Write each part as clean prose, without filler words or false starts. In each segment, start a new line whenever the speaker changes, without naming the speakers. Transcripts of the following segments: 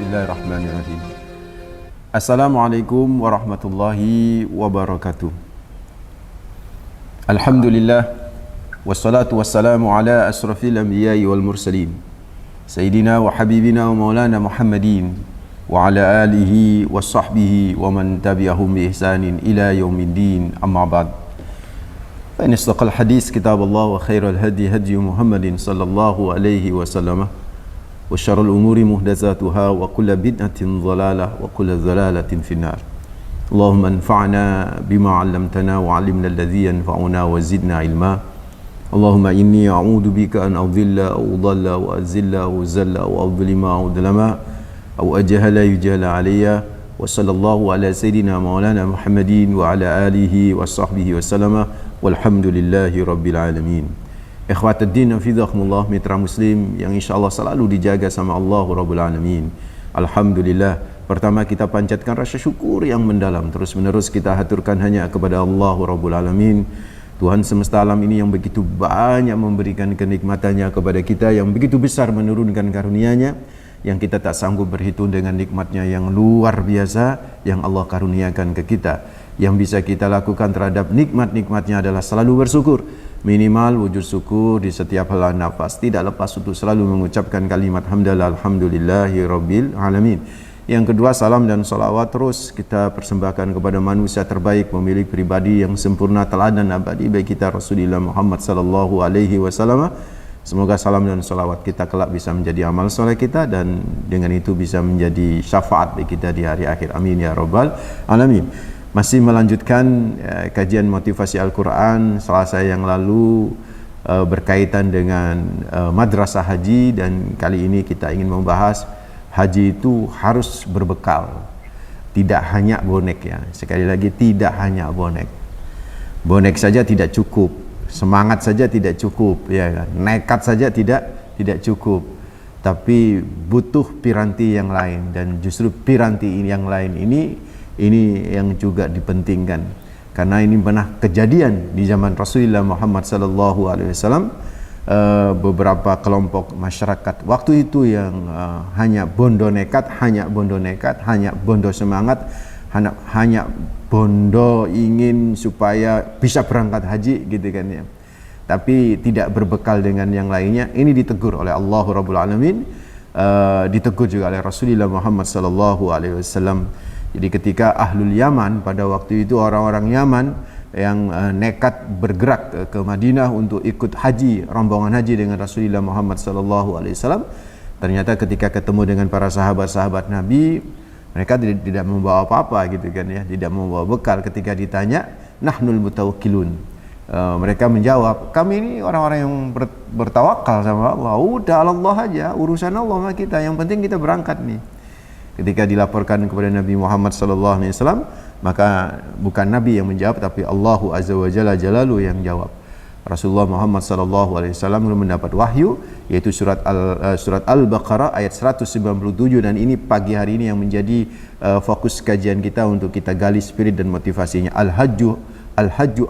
Bismillahirrahmanirrahim. Assalamualaikum warahmatullahi wabarakatuh. Alhamdulillah, wassalatu wassalamu ala asrafil anbiya'i wal mursalin, Sayyidina wa habibina wa maulana Muhammadin wa ala alihi wa sahbihi wa man tabi'ahum bi ihsanin ila yaumiddin, amma ba'd. Fa in istaqal hadis kitab Allah wa khairal hadi hadi Muhammadin sallallahu alaihi wasallam wa syarrul umuri muhdatsatuha wa kullu bid'atin dhalalah wa kullu dhalalatin finnar. Allahumma anfa'na bima 'allamtana wa 'allimna alladhi yanfa'una wa zidna ilma. Allahumma inni a'udzu bika an adhilla aw udalla wa azilla wa zalla wa adlima aw udlama aw ajhala yujhala alayya. Wa sallallahu ala sayyidina maulana Muhammadin wa ala alihi wa sahbihi wa sallama walhamdulillahi rabbil alamin. Ikhwatuddin hafizakumullah, mitra muslim yang insyaallah selalu dijaga sama Allah Rabbul Alamin. Alhamdulillah, pertama kita panjatkan rasa syukur yang mendalam, terus menerus kita haturkan hanya kepada Allah Rabbul Alamin, Tuhan semesta alam ini yang begitu banyak memberikan kenikmatannya kepada kita, yang begitu besar menurunkan karunia-Nya, yang kita tak sanggup berhitung dengan nikmatnya yang luar biasa yang Allah karuniakan ke kita. Yang bisa kita lakukan terhadap nikmat-nikmatnya adalah selalu bersyukur. Minimal wujud syukur di setiap helaan nafas, tidak lepas untuk selalu mengucapkan kalimat hamdalah alhamdulillahi rabbil alamin. Yang kedua, salam dan salawat terus kita persembahkan kepada manusia terbaik, pemilik pribadi yang sempurna, teladan abadi bagi kita, Rasulullah Muhammad sallallahu alaihi wasallam. Semoga salam dan salawat kita kelak bisa menjadi amal soleh kita, dan dengan itu bisa menjadi syafaat bagi kita di hari akhir. Amin ya rabbal alamin. Masih melanjutkan kajian motivasi Al-Quran Selasa yang lalu berkaitan dengan madrasah haji, dan kali ini kita ingin membahas haji itu harus berbekal, tidak hanya bonek ya. Sekali lagi, tidak hanya bonek. Bonek saja tidak cukup, semangat saja tidak cukup, ya kan? Nekat saja tidak cukup, tapi butuh piranti yang lain, dan justru piranti yang lain ini yang juga dipentingkan, karena ini pernah kejadian di zaman Rasulullah Muhammad sallallahu alaihi wasallam. Beberapa kelompok masyarakat waktu itu yang hanya bondo nekat, hanya bondo semangat, hanya bondo ingin supaya bisa berangkat haji gitu kan ya, tapi tidak berbekal dengan yang lainnya. Ini ditegur oleh Allah Rabbul Alamin, ditegur juga oleh Rasulullah Muhammad sallallahu alaihi wasallam. Jadi ketika ahlul Yaman pada waktu itu, orang-orang Yaman yang nekat bergerak ke Madinah untuk ikut haji, rombongan haji dengan Rasulullah Muhammad sallallahu alaihi wasallam, ternyata ketika ketemu dengan para sahabat-sahabat Nabi, mereka tidak membawa apa-apa gitu kan ya, tidak membawa bekal. Ketika ditanya, nahnul mutawakkilun, mereka menjawab, kami ini orang-orang yang bertawakal sama Allah, udah Allah aja, urusan Allah sama kita, yang penting kita berangkat nih. Ketika dilaporkan kepada Nabi Muhammad sallallahu alaihi wasallam, maka bukan Nabi yang menjawab, tapi Allahu azza wa jalla jalalu yang jawab. Rasulullah Muhammad sallallahu alaihi wasallam mendapat wahyu, yaitu surat Al-Baqarah ayat 197, dan ini pagi hari ini yang menjadi fokus kajian kita untuk kita gali spirit dan motivasinya. Al-hajju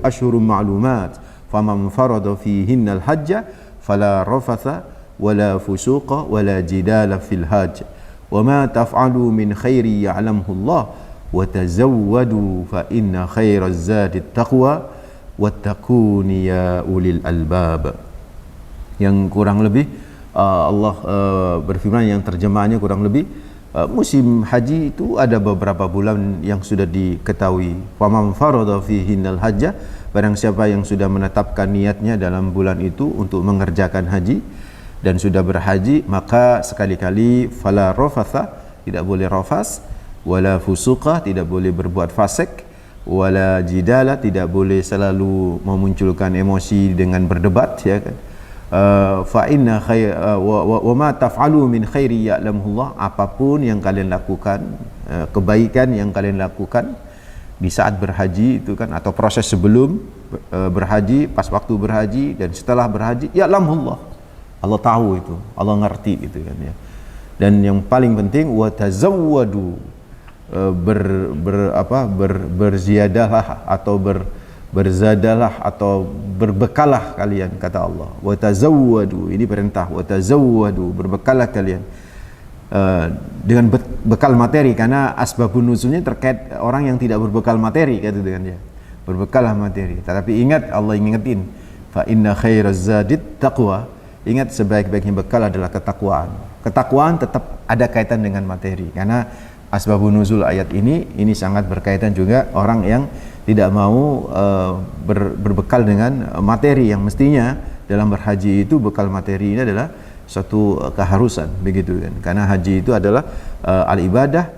asyhurum ma'lumat, faman farada fihinna al-hajja fala rafatha wala fusuqa wala jidala fil hajj. Wa ma taf'alu min khairi ya'lamhu Allah wa tazawwadu fa inna khairaz zadi taqwa wattaquni ya ulil albab. Yang kurang lebih Allah berfirman, yang terjemahannya kurang lebih musim haji itu ada beberapa bulan yang sudah diketahui. Faman farada fihinnal hajja, barang siapa yang sudah menetapkan niatnya dalam bulan itu untuk mengerjakan haji dan sudah berhaji, maka sekali-kali fala rafatha, tidak boleh rafas, wala fusuqa, tidak boleh berbuat fasik, wala jidala, tidak boleh selalu memunculkan emosi dengan berdebat ya kan. Fa inna wa ma taf'alu min khairi ya'lamullah, apapun yang kalian lakukan, kebaikan yang kalian lakukan di saat berhaji itu kan, atau proses sebelum berhaji, pas waktu berhaji dan setelah berhaji, ya'lamullah, Allah tahu itu, Allah ngerti itu kan ya. Dan yang paling penting, wa tazawwadu, berziyadalah atau berzadalah atau berbekalah kalian, kata Allah. Wa tazawwadu, ini perintah, wa tazawwadu, berbekalah kalian. dengan bekal materi, karena asbabun nuzulnya terkait orang yang tidak berbekal materi, kata dengan dia. Berbekallah materi. Tetapi ingat, Allah ingetin, fa inna khairaz zadit taqwa. Ingat, sebaik-baiknya bekal adalah ketakwaan. Ketakwaan tetap ada kaitan dengan materi, karena asbabun nuzul ayat ini sangat berkaitan juga orang yang tidak mau berbekal dengan materi, yang mestinya dalam berhaji itu bekal materi ini adalah satu keharusan, begitu kan. Karena haji itu adalah al-ibadah,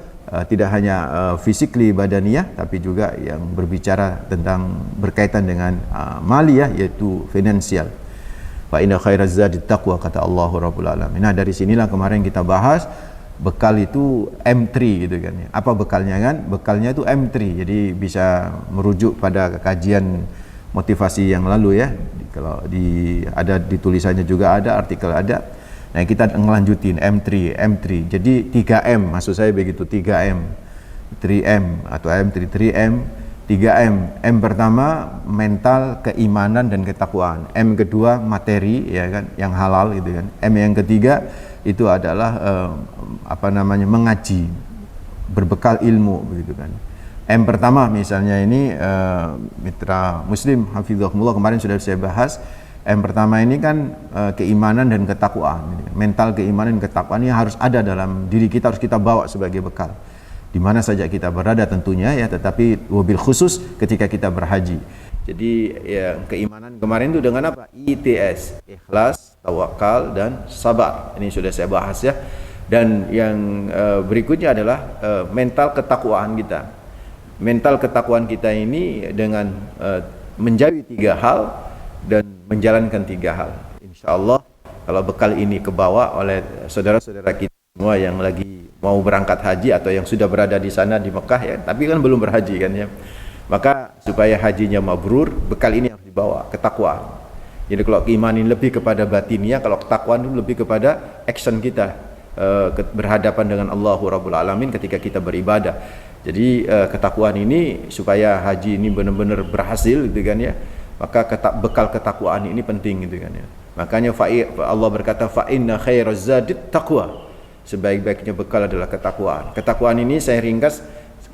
tidak hanya physically badaniyah, tapi juga yang berbicara tentang berkaitan dengan maliyah, yaitu finansial. Fa inna khairaz zadi taqwa, kata Allah Rabbul Alamin. Nah, dari sinilah kemarin kita bahas bekal itu M3 gitu kan ya. Apa bekalnya kan? Bekalnya itu M3. Jadi bisa merujuk pada kajian motivasi yang lalu ya. Kalau ada di tulisannya juga ada, artikel ada. Nah, kita ngelanjutin M3. Jadi 3M, maksud saya begitu, 3M. 3M atau M3, 3M, 3M. M pertama mental, keimanan dan ketakwaan. M kedua materi ya kan, yang halal gitu kan. M yang ketiga itu adalah mengaji, berbekal ilmu begitu kan. M pertama misalnya ini mitra muslim hafizahumullah, kemarin sudah saya bahas. M pertama ini kan keimanan dan ketakwaan. Mental, keimanan, ketakwaan ini harus ada dalam diri kita, harus kita bawa sebagai bekal di mana saja kita berada tentunya ya, tetapi wabil khusus ketika kita berhaji. Jadi ya, keimanan kemarin itu dengan apa? ITS, ikhlas, tawakal dan sabar. Ini sudah saya bahas ya. Dan yang berikutnya adalah mental ketakwaan kita. Mental ketakwaan kita ini dengan menjauhi 3 hal dan menjalankan 3 hal. Insya Allah kalau bekal ini kebawa oleh saudara-saudara kita semua yang lagi mau berangkat haji atau yang sudah berada di sana di Mekah ya, tapi kan belum berhaji kan ya, maka supaya hajinya mabrur, bekal ini harus dibawa, ketakwaan. Jadi kalau keimanan lebih kepada batinnya, kalau ketakwaan itu lebih kepada action kita berhadapan dengan Allah Rabbul Alamin ketika kita beribadah. Jadi ketakwaan ini supaya haji ini benar-benar berhasil gitu kan ya, maka bekal ketakwaan ini penting gitu kan ya. Makanya Allah berkata fa inna khairaz zadit taqwa. Sebaik-baiknya bekal adalah ketakwaan. Ketakwaan ini saya ringkas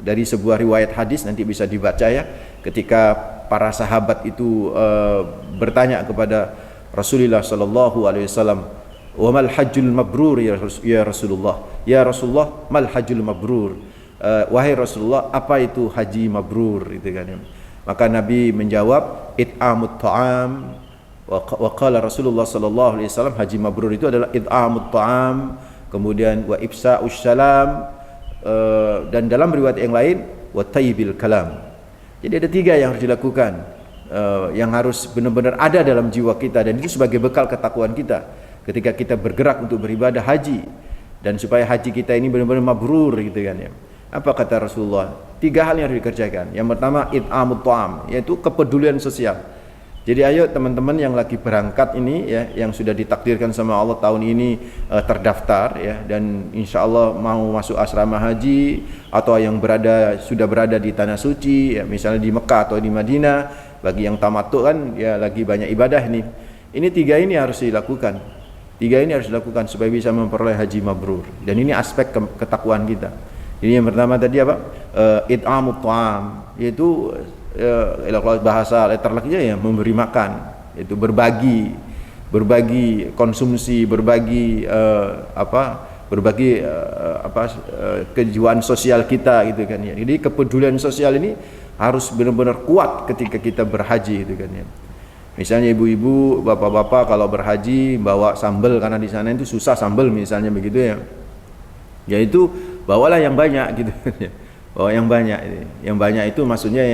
dari sebuah riwayat hadis, nanti bisa dibaca ya. Ketika para sahabat itu bertanya kepada Rasulullah sallallahu alaihi wasallam, "Wa mal hajjul mabrur ya Rasulullah?" Ya Rasulullah, mal hajjul mabrur? Wahai Rasulullah, apa itu haji mabrur itu kan ya. Maka Nabi menjawab, it'amut ta'am. Wa qala Rasulullah sallallahu alaihi wasallam, haji mabrur itu adalah it'amut ta'am, kemudian wa ifsa'us salam, dan dalam riwayat yang lain wa tayyibil kalam. Jadi ada 3 yang harus dilakukan, yang harus benar-benar ada dalam jiwa kita, dan itu sebagai bekal ketakwaan kita ketika kita bergerak untuk beribadah haji, dan supaya haji kita ini benar-benar mabrur gitu kan ya. Apa kata Rasulullah? 3 hal yang harus dikerjakan. Yang pertama it'amut ta'am, yaitu kepedulian sosial. Jadi ayo teman-teman yang lagi berangkat ini ya, yang sudah ditakdirkan sama Allah tahun ini terdaftar ya, dan insya Allah mau masuk asrama haji, atau yang sudah berada di tanah suci ya, misalnya di Mekah atau di Madinah. Bagi yang tamattu kan ya, lagi banyak ibadah nih. Ini 3 ini harus dilakukan. 3 ini harus dilakukan supaya bisa memperoleh haji mabrur. Dan ini aspek ketakwaan kita. Jadi yang pertama tadi apa? It'amut ta'am, yaitu kalau bahasa letterleknya ya memberi makan, itu berbagi konsumsi, berbagi kejiwaan sosial kita gitu kan ya. Jadi kepedulian sosial ini harus benar-benar kuat ketika kita berhaji gitu kan ya. Misalnya ibu-ibu, bapak-bapak kalau berhaji bawa sambal, karena di sana itu susah sambal misalnya begitu ya. Yaitu bawalah yang banyak gitu ya. Bawa yang banyak. Yang banyak itu maksudnya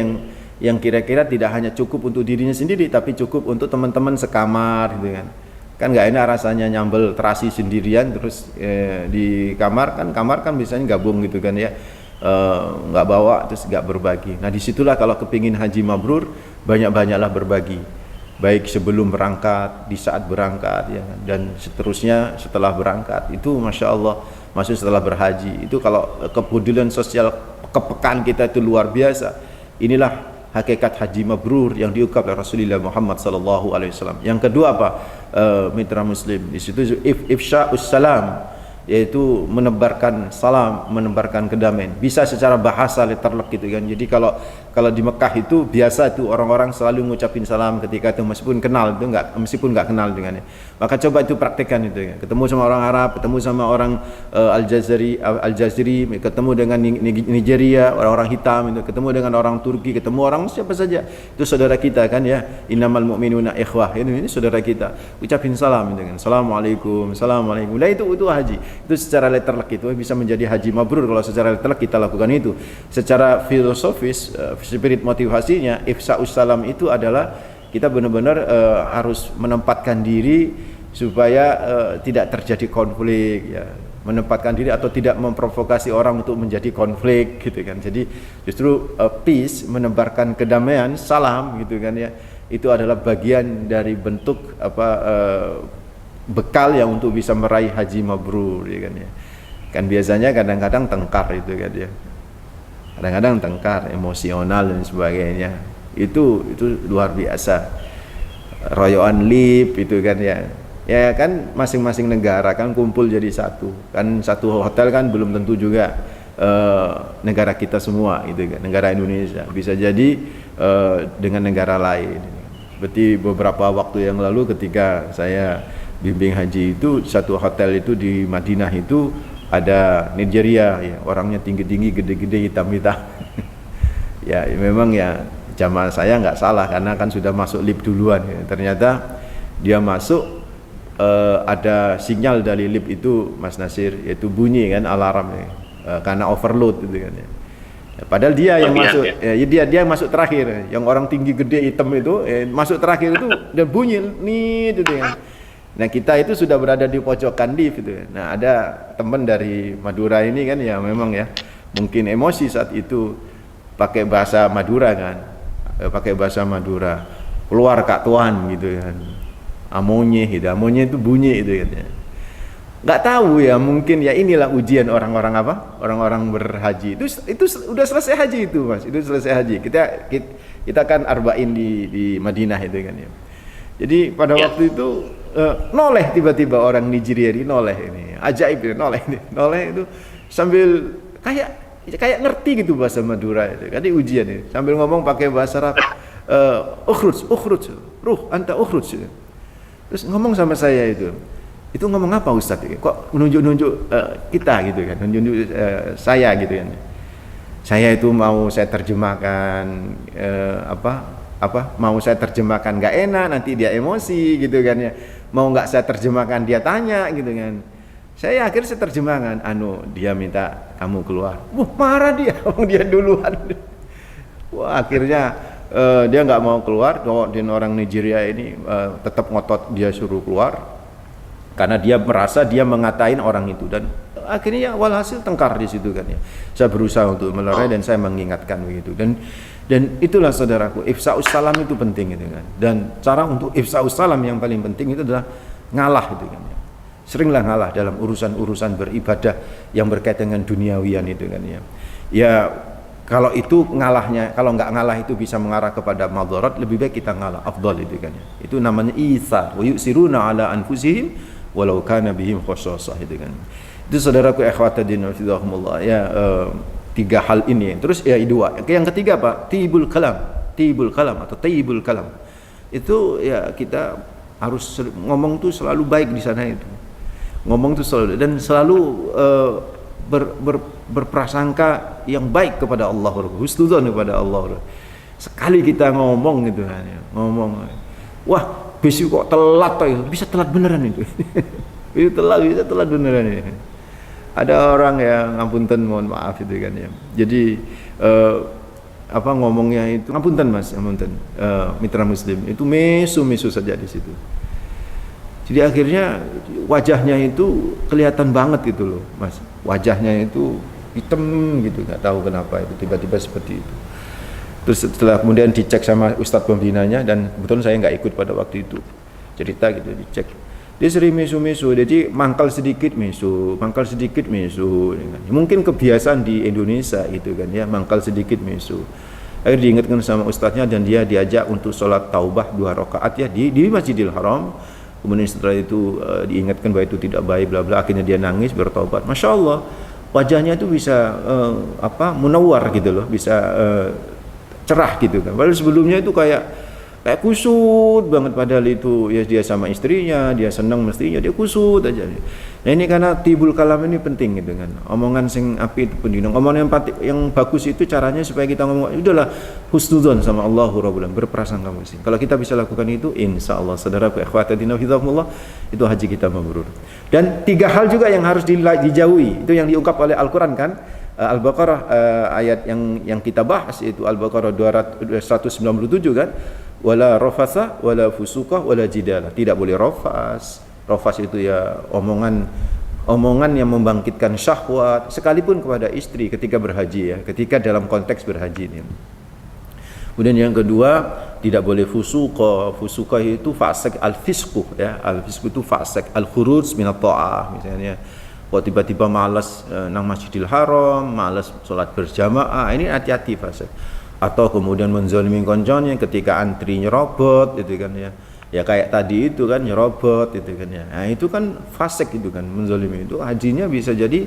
yang kira-kira tidak hanya cukup untuk dirinya sendiri, tapi cukup untuk teman-teman sekamar gitu kan. Kan nggak enak rasanya nyambel terasi sendirian terus di kamar kan biasanya gabung gitu kan ya, nggak bawa terus nggak berbagi. Nah disitulah kalau kepingin haji mabrur, banyak-banyaklah berbagi, baik sebelum berangkat, di saat berangkat ya, dan seterusnya setelah berangkat. Itu masya Allah, maksud setelah berhaji itu kalau kepedulian sosial, kepekaan kita itu luar biasa. Inilah hakikat haji mabrur yang diungkap oleh Rasulullah Muhammad sallallahu alaihi wasallam. Yang kedua apa? Mitra muslim, di situ ifsya'us salam, yaitu menebarkan salam, menebarkan kedamaian. Bisa secara bahasa letterlek gitu kan. Jadi kalau di Mekah itu biasa itu orang-orang selalu ngucapin salam ketika itu meskipun nggak kenal dengannya. Maka coba itu praktekkan itu ya. Ketemu sama orang Arab, ketemu sama orang Al-Jaziri, ketemu dengan Nigeria, orang-orang hitam itu, ketemu dengan orang Turki, ketemu orang siapa saja. Itu saudara kita kan ya. Innamal mu'minuna ikhwah. Ini saudara kita. Ucapin salam itu kan. Assalamualaikum, assalamualaikum. Nah itu haji. Itu secara letterlek itu bisa menjadi haji mabrur kalau secara letterlek kita lakukan itu. Secara filosofis, spirit motivasinya, ifsa'us salam itu adalah kita benar-benar harus menempatkan diri supaya tidak terjadi konflik ya. Menempatkan diri atau tidak memprovokasi orang untuk menjadi konflik gitu kan. Jadi justru peace, menebarkan kedamaian, salam gitu kan ya. Itu adalah bagian dari bentuk bekal yang untuk bisa meraih haji mabrur ya kan ya. Kan biasanya kadang-kadang tengkar itu kan ya. Kadang-kadang tengkar, emosional dan sebagainya. Itu luar biasa. Royoan lip itu kan ya. Ya kan masing-masing negara kan kumpul jadi satu. Kan satu hotel kan belum tentu juga negara kita semua gitu kan. Negara Indonesia bisa jadi dengan negara lain. Seperti beberapa waktu yang lalu ketika saya bimbing haji itu, satu hotel itu di Madinah itu ada Nigeria ya, orangnya tinggi-tinggi, gede-gede, hitam-hitam. Ya memang ya jamaah saya nggak salah karena kan sudah masuk lift duluan ya. Ternyata dia masuk ada sinyal dari lift itu Mas Nasir, yaitu bunyi kan alarm ya, karena overload gitu kan ya. Padahal dia yang masuk, ya dia masuk terakhir, yang orang tinggi gede hitam itu masuk terakhir itu dan bunyi nih itu kan. Nah kita itu sudah berada di pojokan lift itu. Nah ada teman dari Madura ini kan ya memang ya mungkin emosi saat itu pakai bahasa Madura kan, pakai bahasa Madura, keluar Kak Tuan gitu kan, amonye gitu, amonye itu bunyi itu kan ya. Nggak tahu ya, mungkin ya inilah ujian orang-orang orang-orang berhaji itu udah selesai haji itu Mas, itu selesai haji. Kita kan arba'in di Madinah itu kan ya. Jadi pada waktu itu noleh tiba-tiba orang Nigeria ini noleh ini, ajaib ini noleh itu sambil kayak ngerti gitu bahasa Madura itu. Kan ujian ini sambil ngomong pakai bahasa Arab, ukhruj ruh anta ukhruj. Terus ngomong sama saya itu ngomong apa Ustadz? Kok menunjuk-nunjuk kita gitu kan, menunjuk saya gitu kan. Saya itu mau saya terjemahkan mau saya terjemahkan nggak enak, nanti dia emosi gitu kan ya. Mau nggak saya terjemahkan dia tanya gitu kan. Saya akhirnya saya terjemahkan, dia minta kamu keluar. Wah marah dia duluan. Wah akhirnya dia nggak mau keluar. Dan orang Nigeria ini tetap ngotot dia suruh keluar. Karena dia merasa dia mengatain orang itu, dan akhirnya ya walhasil tengkar di situ kan ya. Saya berusaha untuk melerai dan saya mengingatkan begitu, dan itulah saudaraku, ifsa'us salam itu penting gitu kan. Dan cara untuk ifsa'us salam yang paling penting itu adalah ngalah gitu kan ya. Seringlah ngalah dalam urusan-urusan beribadah yang berkaitan dengan duniawian itu kan ya. Ya kalau itu ngalahnya, kalau nggak ngalah itu bisa mengarah kepada madharat, lebih baik kita ngalah, afdal itu kan ya. Itu namanya itsar, wa yusiruna ala anfusihim walau kana bihim khassasah itu kan. Itu saudaraku ikhwatuddin fillah ya, tiga hal ini. Terus ya dua. Yang ketiga Pak, tibul kalam atau tayyibul kalam. Itu ya kita harus ngomong tuh selalu baik di sana itu. Ngomong tuh selalu dan selalu berprasangka yang baik kepada Allah, husnudzon kepada Allah. Sekali kita ngomong gitu kan ya, ngomong, wah besok kok telat toh, bisa telat beneran itu. Bisa telat beneran ini. Ada orang yang ngapunten, mohon maaf itu kan ya. Jadi ngomongnya itu ngapunten Mas, ngapunten mitra muslim itu mesu saja di situ. Jadi akhirnya wajahnya itu kelihatan banget gitu loh Mas. Wajahnya itu hitam gitu, nggak tahu kenapa itu tiba-tiba seperti itu. Terus setelah kemudian dicek sama ustadz pembinanya, dan kebetulan saya nggak ikut pada waktu itu, cerita gitu, dicek dia sering mesu, jadi mangkal sedikit mesu. Mungkin kebiasaan di Indonesia itu kan ya, mangkal sedikit mesu. Akhirnya diingatkan sama ustadznya dan dia diajak untuk sholat taubah 2 rakaat ya di Masjidil Haram.
kemudian setelah itu diingatkan bahwa itu tidak baik bla bla, akhirnya dia nangis bertobat. Masya Allah, wajahnya itu bisa munawwar gitu loh, bisa cerah gitu kan. Padahal sebelumnya itu kayak kusut banget, padahal itu ya dia sama istrinya, dia senang mestinya dia kusut aja. Nah ini karena tibul kalam ini penting gitu kan. Omongan sing api itu penting. Omongan yang bagus itu caranya supaya kita ngomong udahlah husnudzon sama Allahu Rabbul Alamin, berprasangka baik. Kalau kita bisa lakukan itu, insyaallah saudaraku ikhwatadina fillah, itu haji kita mabrur. Dan 3 hal juga yang harus dijauhi, itu yang diungkap oleh Al-Qur'an kan. Al-Baqarah ayat yang kita bahas itu Al-Baqarah 197 kan, wala rafasa wala fusuka wala jidala, tidak boleh rafas. Rafas itu ya omongan yang membangkitkan syahwat, sekalipun kepada istri ketika berhaji ya, ketika dalam konteks berhaji ini. Kemudian yang kedua, tidak boleh fusuka. Fusuka itu fasik, al-fisqu ya, al-fisqu itu fasik, al-khuruj minat ta'ah misalnya. Kok tiba-tiba malas nang Masjidil Haram, malas sholat berjamaah, ini hati-hati fasik. Atau kemudian menzalimi konconnya ketika antri nyerobot gitu kan ya. Ya kayak tadi itu kan nyerobot gitu kan ya. Nah itu kan fasik itu kan, menzalimi itu hajinya bisa jadi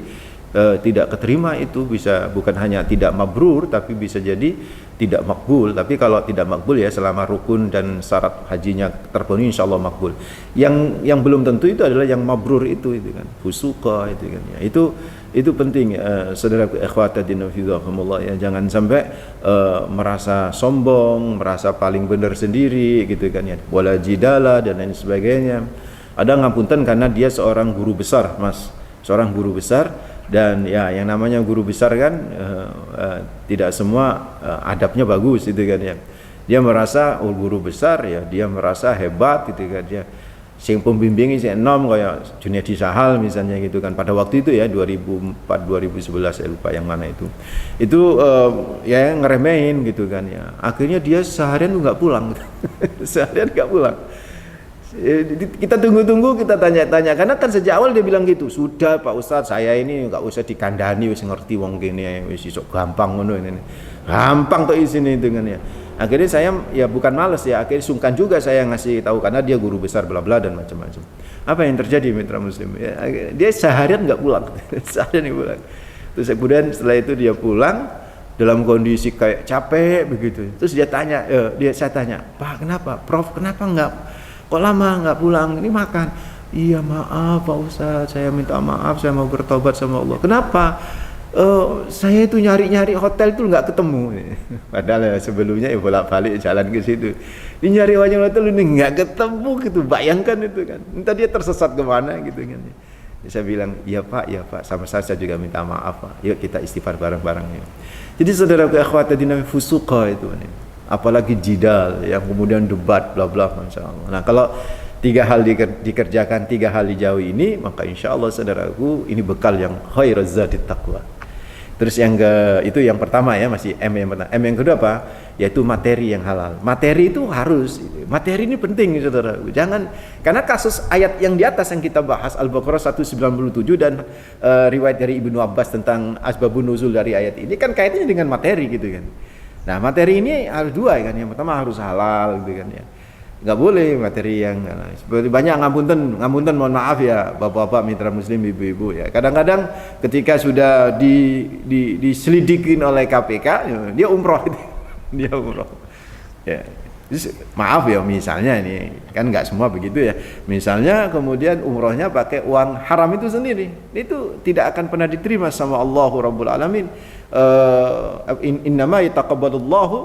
tidak keterima, itu bisa bukan hanya tidak mabrur tapi bisa jadi tidak makbul. Tapi kalau tidak makbul ya selama rukun dan syarat hajinya terpenuhi insyaallah makbul. Yang belum tentu itu adalah yang mabrur itu kan, fusuka itu kan ya. Itu penting saudaraku ikhwatadina fillah ya, jangan sampai merasa sombong, merasa paling benar sendiri gitu kan ya. Wala jidala dan lain sebagainya. Ada ngapunten karena dia seorang guru besar, Mas. Seorang guru besar. Dan ya yang namanya guru besar kan tidak semua adabnya bagus gitu kan ya. Dia merasa guru besar ya, dia merasa hebat gitu kan ya. Sing pembimbingi si enom kayak Junaidi Sahal misalnya gitu kan. Pada waktu itu ya 2004 2011 saya lupa yang mana itu. Itu ya ngeremehin gitu kan ya. Akhirnya dia seharian nggak pulang. Seharian nggak pulang. Kita tunggu-tunggu, kita tanya-tanya karena kan sejak awal dia bilang gitu, sudah Pak Ustadz saya ini nggak usah dikandani, wis ngerti wong kene, wis iso gampang ngono ini, gampang tuh isine dengan ya. Akhirnya saya ya bukan males ya, akhirnya sungkan juga saya ngasih tahu karena dia guru besar bla bla dan macam-macam. Apa yang terjadi mitra muslim? Ya, dia seharian nggak pulang, seharian nggak pulang. Terus kemudian setelah itu dia pulang dalam kondisi kayak capek begitu. Terus dia tanya, saya tanya, Pak kenapa? Prof kenapa nggak? Kok lama nggak pulang? Ini makan. Iya maaf Pak Ustadz, saya minta maaf, saya mau bertobat sama Allah. Kenapa? Saya itu nyari-nyari hotel itu nggak ketemu. Padahal ya, sebelumnya ya bolak-balik jalan ke situ. Ini nyari hotel ini nggak ketemu gitu. Bayangkan itu kan. Entah dia tersesat kemana gitu kan. Saya bilang, ya Pak, sama saya juga minta maaf Pak. Yuk kita istighfar bareng-bareng ya. Jadi saudaraku ikhwatadina fusuqa itu kan. Apalagi jidal yang kemudian debat bla bla masya Allah. Nah kalau 3 hal dikerjakan, 3 hal dijauhi ini, maka insya Allah saudaraku ini bekal yang khairaz zati taqwa. Terus itu yang pertama ya, masih yang pertama. Yang kedua apa? Yaitu materi yang halal. Materi itu harus, materi ini penting saudaraku. Jangan, karena kasus ayat yang di atas yang kita bahas Al-Baqarah 197 dan riwayat dari Ibnu Abbas tentang asbabun nuzul dari ayat ini kan kaitannya dengan materi gitu kan. Nah materi ini harus 2 kan, yang pertama harus halal gitu kan ya, nggak boleh materi yang seperti banyak ngapunten mohon maaf ya bapak-bapak mitra muslim, ibu-ibu ya, kadang-kadang ketika sudah diselidikin oleh KPK dia umroh dia umroh ya. Maaf ya, misalnya ini kan nggak semua begitu ya, misalnya kemudian umrohnya pakai uang haram itu sendiri, itu tidak akan pernah diterima sama Allahu Rabbul Alamin. Innama yataqabbalullahu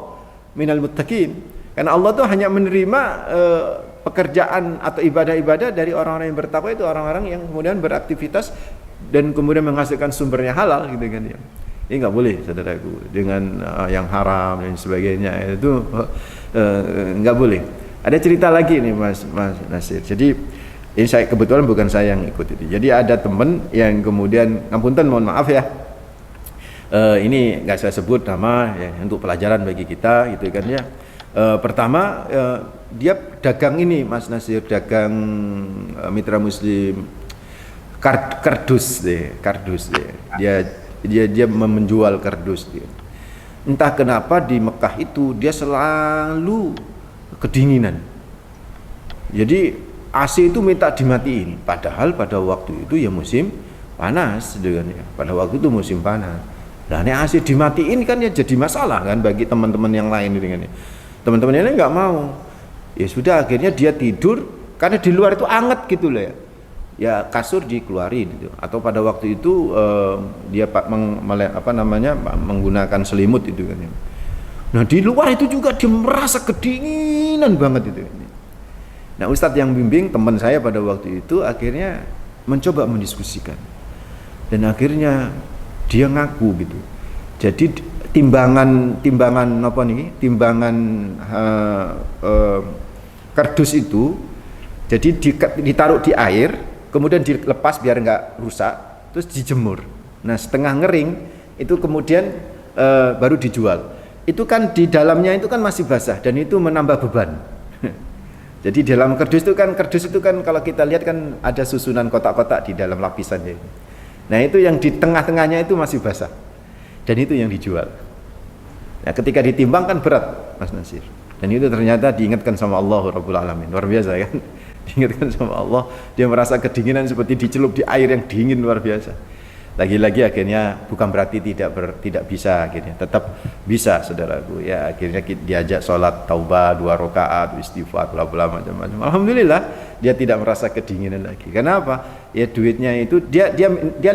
minal muttaqin, karena Allah tuh hanya menerima pekerjaan atau ibadah-ibadah dari orang-orang yang bertakwa, itu orang-orang yang kemudian beraktivitas dan kemudian menghasilkan sumbernya halal gitu kan ya. Ini nggak boleh saudaraku dengan yang haram dan sebagainya, itu nggak boleh. Ada cerita lagi nih Mas Nasir. Jadi ini saya kebetulan bukan saya yang ikut itu. Jadi ada teman yang kemudian ngapunten mohon maaf ya. Ini nggak saya sebut nama ya, untuk pelajaran bagi kita gitu kan ya. Pertama dia dagang ini Mas Nasir, dagang mitra muslim kardus deh. Dia menjual kardus dia. Entah kenapa di Mekah itu dia selalu kedinginan. Jadi AC itu minta dimatiin, padahal pada waktu itu ya musim panas gitu kan ya. Pada waktu itu musim panas. Nah, ini AC dimatiin kan ya jadi masalah kan bagi teman-teman yang lain gitu kan ya. Teman-teman ini nggak mau. Ya sudah, akhirnya dia tidur karena di luar itu anget gitu loh ya. Ya kasur dikeluarin gitu. Atau pada waktu itu dia menggunakan selimut itu kan ya. Nah, di luar itu juga dia merasa kedinginan banget itu. Nah, Ustadz yang bimbing teman saya pada waktu itu akhirnya mencoba mendiskusikan. Dan akhirnya dia ngaku gitu. Jadi timbangan kardus itu jadi ditaruh di air, kemudian dilepas biar nggak rusak, terus dijemur. Nah, setengah ngering itu kemudian baru dijual. Itu kan di dalamnya itu kan masih basah dan itu menambah beban. Jadi dalam kardus itu kan kalau kita lihat kan ada susunan kotak-kotak di dalam lapisannya. Nah, itu yang di tengah-tengahnya itu masih basah. Dan itu yang dijual. Nah, ketika ditimbang kan berat, Mas Nasir. Dan itu ternyata diingatkan sama Allah Rabbul Alamin. Luar biasa kan? Diingatkan sama Allah, dia merasa kedinginan seperti dicelup di air yang dingin, luar biasa. Lagi-lagi akhirnya bukan berarti tidak bisa akhirnya, tetap bisa saudaraku ya. Akhirnya diajak sholat taubah 2 rakaat, istighfar bla bla macam-macam. Alhamdulillah dia tidak merasa kedinginan lagi. Kenapa? Ya duitnya itu dia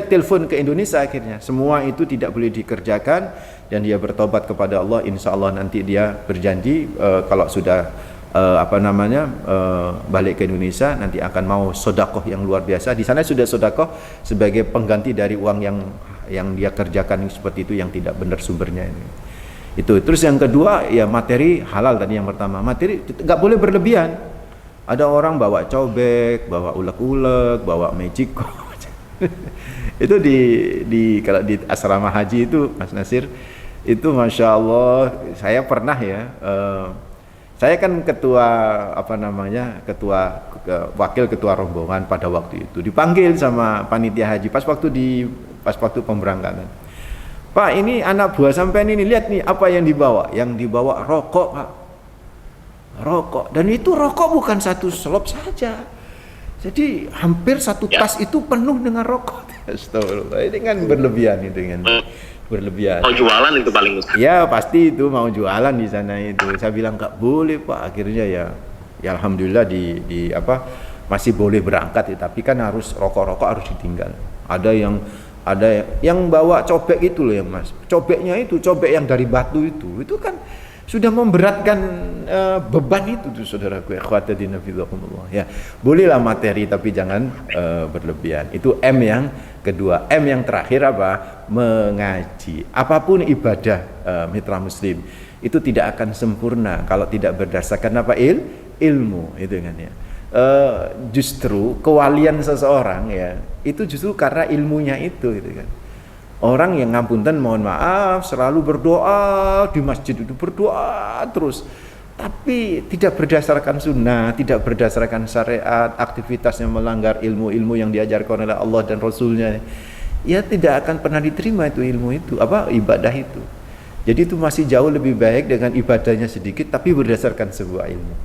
telepon ke Indonesia akhirnya. Semua itu tidak boleh dikerjakan dan dia bertobat kepada Allah. Insya Allah nanti dia berjanji kalau sudah balik ke Indonesia nanti akan mau sodakoh yang luar biasa. Di sana sudah sodakoh sebagai pengganti dari uang yang dia kerjakan seperti itu yang tidak benar sumbernya ini. Itu. Terus yang kedua ya materi halal tadi yang pertama. Materi nggak boleh berlebihan. Ada orang bawa cobek, bawa ulek-ulek, bawa magic itu kalau di asrama haji itu Mas Nasir itu masya Allah saya pernah ya. Saya kan wakil ketua rombongan pada waktu itu dipanggil sama panitia haji pas waktu pemberangkatan. Pak, ini anak buah sampean ini lihat nih apa yang dibawa. Yang dibawa rokok, Pak. Rokok. Dan itu rokok bukan satu selop saja. Jadi hampir satu tas itu penuh dengan rokok. Astagfirullah. Ini kan berlebihan itu kan. Berlebihan.
Mau jualan itu paling utama.
Ya pasti itu mau jualan di sana itu. Saya bilang nggak boleh Pak. Akhirnya ya alhamdulillah masih boleh berangkat ya, tapi kan harus rokok-rokok harus ditinggal. Ada yang bawa cobek itu loh ya Mas. Cobeknya itu cobek yang dari batu itu kan sudah memberatkan beban itu tuh saudaraku ikhwatadina fillah ya. Bolehlah materi tapi jangan berlebihan. Itu M yang kedua. M yang terakhir apa? Mengaji. Apapun ibadah mitra muslim itu tidak akan sempurna kalau tidak berdasarkan apa? Ilmu itu kan ya. Justru kewalian seseorang ya itu justru karena ilmunya itu gitu kan. Orang yang ngapunten mohon maaf selalu berdoa di masjid itu berdoa terus tapi tidak berdasarkan sunnah, tidak berdasarkan syariat, aktivitasnya melanggar ilmu-ilmu yang diajarkan oleh Allah dan Rasulnya, ya tidak akan pernah diterima itu ilmu itu, ibadah itu. Jadi itu masih jauh lebih baik dengan ibadahnya sedikit tapi berdasarkan sebuah ilmu.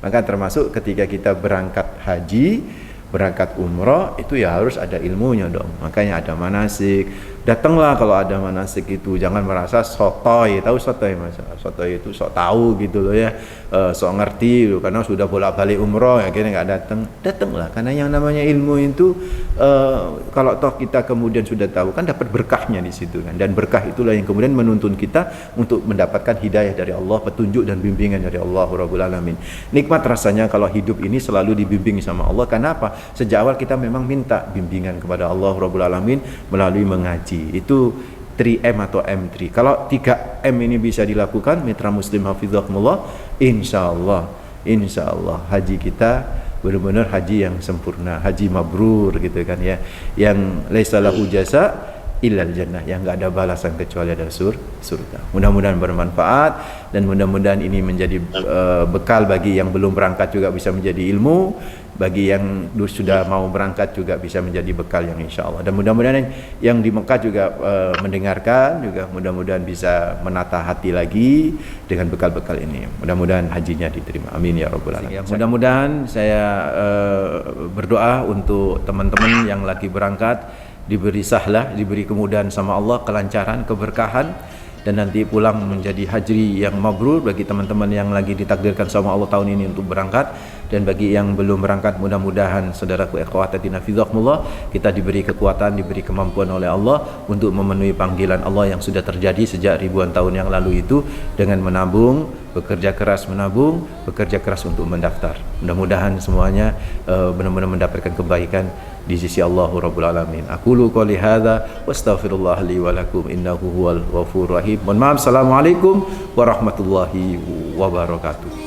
Maka termasuk ketika kita berangkat haji, berangkat umroh itu ya harus ada ilmunya dong. Makanya ada manasik. Datanglah kalau ada manasik itu, jangan merasa sotoy. Tahu sotoy Mas? Sotoy itu sok tahu gitu loh ya, sok ngerti loh, karena sudah bolak-balik umroh ya akhirnya nggak datang. Datanglah karena yang namanya ilmu itu kalau toh kita kemudian sudah tahu kan dapat berkahnya di situ kan, dan berkah itulah yang kemudian menuntun kita untuk mendapatkan hidayah dari Allah, petunjuk dan bimbingan dari Allah Rabbul Alamin. Nikmat rasanya kalau hidup ini selalu dibimbing sama Allah. Kenapa? Sejak awal kita memang minta bimbingan kepada Allah Rabbul Alamin melalui mengaji. Itu 3M atau M3. Kalau 3M ini bisa dilakukan mitra muslim hafizakumullah, insyaallah haji kita benar-benar haji yang sempurna, haji mabrur gitu kan ya, yang laisa lahu jasa illal jannah, yang enggak ada balasan kecuali ada surga. Mudah-mudahan bermanfaat dan mudah-mudahan ini menjadi bekal bagi yang belum berangkat juga bisa menjadi ilmu, bagi yang sudah mau berangkat juga bisa menjadi bekal yang insya-Allah. Dan mudah-mudahan yang di Mekah juga mendengarkan juga mudah-mudahan bisa menata hati lagi dengan bekal-bekal ini. Mudah-mudahan hajinya diterima. Amin ya rabbal alamin. Mudah-mudahan saya berdoa untuk teman-teman yang lagi berangkat diberi sahlah, diberi kemudahan sama Allah, kelancaran, keberkahan, dan nanti pulang menjadi haji yang mabrur bagi teman-teman yang lagi ditakdirkan sama Allah tahun ini untuk berangkat. Dan bagi yang belum berangkat, mudah-mudahan saudaraku ikhwatatina fillah, kita diberi kekuatan, diberi kemampuan oleh Allah untuk memenuhi panggilan Allah yang sudah terjadi sejak ribuan tahun yang lalu itu, dengan menabung, bekerja keras menabung, bekerja keras untuk mendaftar. Mudah-mudahan semuanya benar-benar mendapatkan kebaikan di sisi Allah Rabbul Alamin. Aqulu qouli hadza wastaghfirullah li wa lakum innahu huwal ghafurur rahim. Mohon maaf. Assalamualaikum warahmatullahi wabarakatuh.